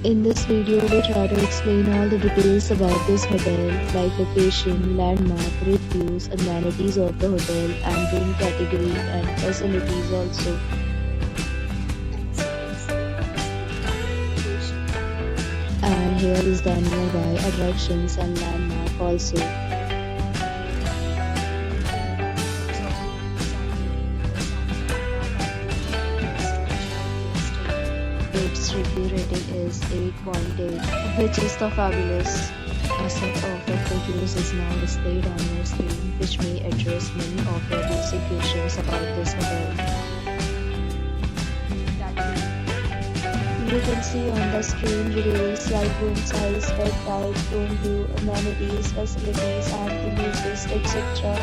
In this video, we try to explain all the details about this hotel, like location, landmark, reviews, amenities of the hotel, and room category and facilities also. And here is the nearby attractions and landmark also. Its review rating is 8.8, which is the fabulous. A set of FAQs is now displayed on your screen, which may address many of your basic questions about this hotel. You can see on the screen details like room size, bed type, room view, amenities, facilities, and images, etc.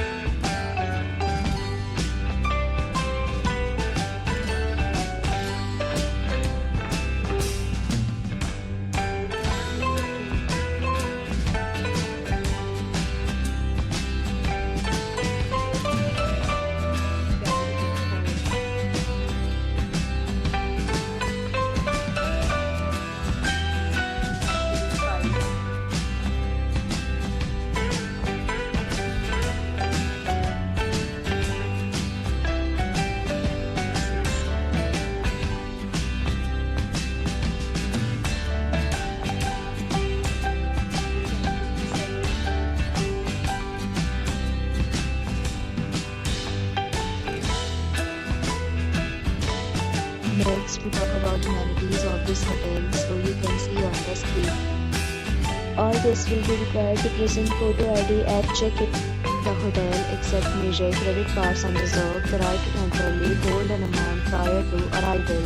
Next, we talk about amenities of this hotel, so you can see on the screen. All this will be required to present photo ID at check-in. The hotel accepts major credit cards and reserves the right to temporarily hold an amount prior to arrival.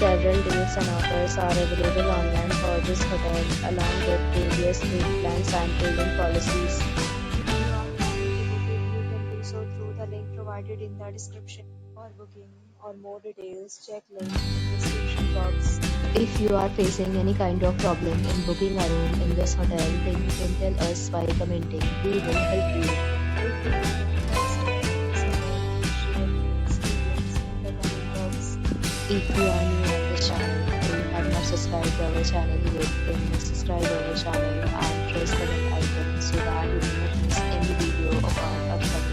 Several deals and offers are available online for this hotel, along with various meal plans and payment policies. If you are planning to book it, you can do so through the link provided in the description. For booking or more details, check link in the description box. If you are facing any kind of problem in booking a room in this hotel, then you can tell us by commenting. We will help you. If you have any questions, share your experience in the comment box. If you are new on this channel or you have not subscribed to our channel yet, then subscribe to our channel and press the bell icon so that you do not miss any video of our upcoming